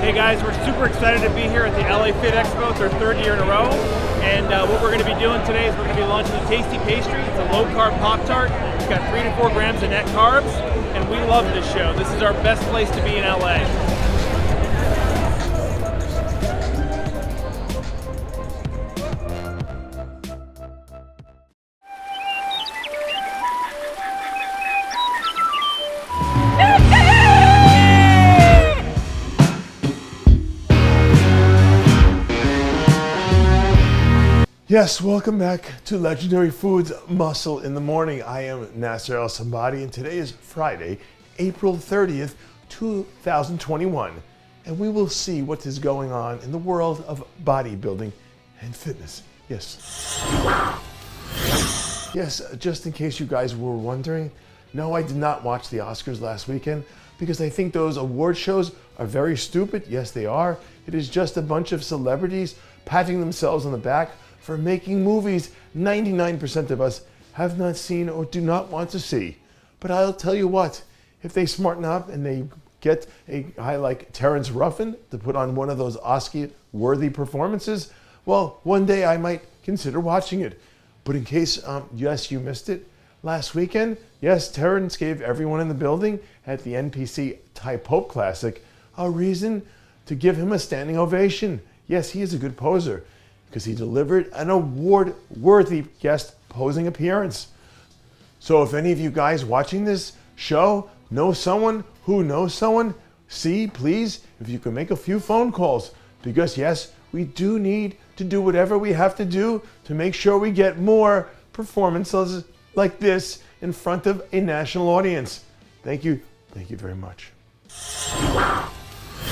Hey guys, we're super excited to be here at the LA Fit Expo. It's our third year in a row. And what we're going to be doing today is we're going to be launching the Tasty Pastry. It's a low-carb Pop-Tart. It's got 3 to 4 grams of net carbs. And we love this show. This is our best place to be in LA. Yes, welcome back to Legendary Foods Muscle in the Morning. I am Nasser Sonbaty, and today is Friday, April 30th, 2021. And we will see what is going on in the world of bodybuilding and fitness. Yes. Yes, just in case you guys were wondering, no, I did not watch the Oscars last weekend because I think those award shows are very stupid. Yes, they are. It is just a bunch of celebrities patting themselves on the back for making movies 99% of us have not seen or do not want to see. But I'll tell you what, if they smarten up and they get a guy like Terrence Ruffin to put on one of those Oscar-worthy performances, well, one day I might consider watching it. But in case, yes, you missed it, last weekend, yes, Terrence gave everyone in the building at the NPC Thai Pope Classic a reason to give him a standing ovation. Yes, he is a good poser, because he delivered an award-worthy guest posing appearance. So if any of you guys watching this show know someone who knows someone, see, please, if you can make a few phone calls, because yes, we do need to do whatever we have to do to make sure we get more performances like this in front of a national audience. Thank you very much.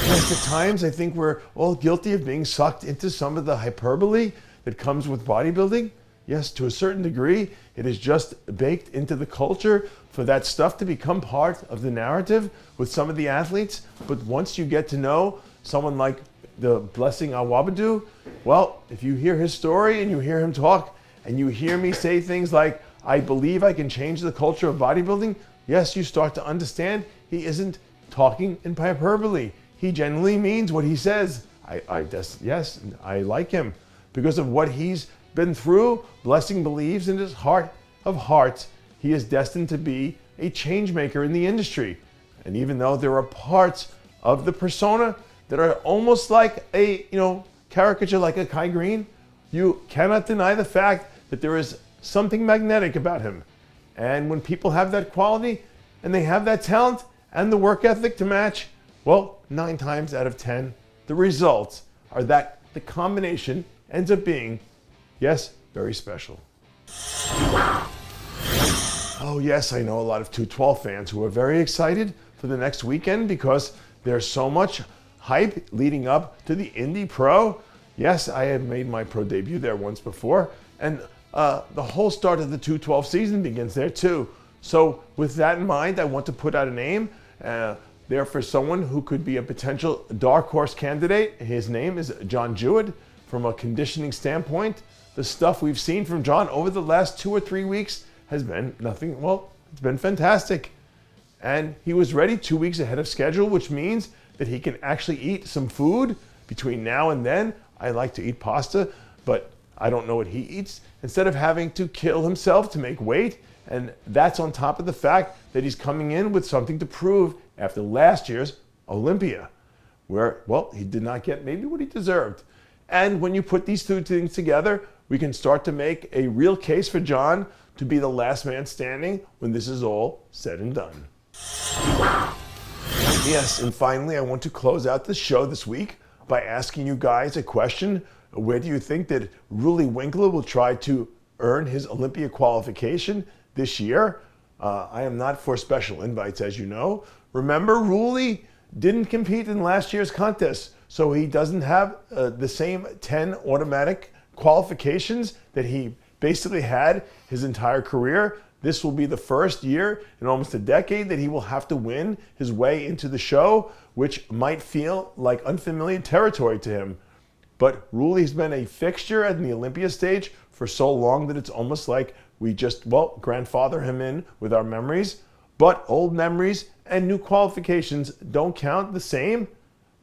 Yes, at times I think we're all guilty of being sucked into some of the hyperbole that comes with bodybuilding. Yes, to a certain degree, it is just baked into the culture for that stuff to become part of the narrative with some of the athletes. But once you get to know someone like the blessing Awodibu, well, if you hear his story and you hear him talk and you hear me say things like, I believe I can change the culture of bodybuilding, yes, you start to understand he isn't talking in hyperbole. He genuinely means what he says. Yes, I like him. Because of what he's been through, Blessing believes in his heart of hearts, he is destined to be a change maker in the industry. And even though there are parts of the persona that are almost like a, caricature like a Kai Green, you cannot deny the fact that there is something magnetic about him. And when people have that quality and they have that talent and the work ethic to match, well, 9 times out of 10, the results are that the combination ends up being, yes, very special. Oh yes, I know a lot of 212 fans who are very excited for the next weekend because there's so much hype leading up to the Indy Pro. Yes, I have made my pro debut there once before, and the whole start of the 212 season begins there too. So with that in mind, I want to put out a name there for someone who could be a potential dark horse candidate. His name is John Jewett. From a conditioning standpoint, the stuff we've seen from John over the last 2 or 3 weeks has been nothing, well, it's been fantastic. And he was ready 2 weeks ahead of schedule, which means that he can actually eat some food between now and then. I like to eat pasta, but I don't know what he eats, instead of having to kill himself to make weight. And that's on top of the fact that he's coming in with something to prove after last year's Olympia, where, well, he did not get maybe what he deserved. And when you put these 2 things together, we can start to make a real case for John to be the last man standing when this is all said and done. Yes, and finally, I want to close out the show this week by asking you guys a question. Where do you think that Roelly Winklaar will try to earn his Olympia qualification this year? I am not for special invites, as you know. Remember, Roelly didn't compete in last year's contest, so he doesn't have the same 10 automatic qualifications that he basically had his entire career. This will be the first year in almost a decade that he will have to win his way into the show, which might feel like unfamiliar territory to him. But Roelly's been a fixture at the Olympia stage for so long that it's almost like we just, well, grandfather him in with our memories. But old memories and new qualifications don't count the same.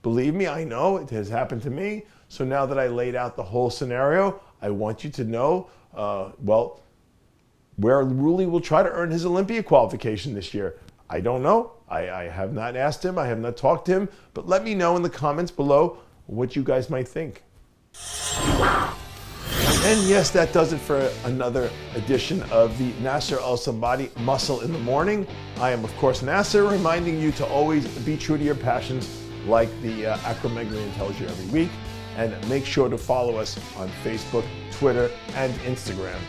Believe me, I know it has happened to me. So now that I laid out the whole scenario, I want you to know, where Roelly will try to earn his Olympia qualification this year. I don't know. I have not asked him. I have not talked to him. But let me know in the comments below what you guys might think. And yes, that does it for another edition of the Nasser Sonbaty Muscle in the Morning. I am, of course, Nasser, reminding you to always be true to your passions like the acromegaly tells you every week. And make sure to follow us on Facebook, Twitter, and Instagram.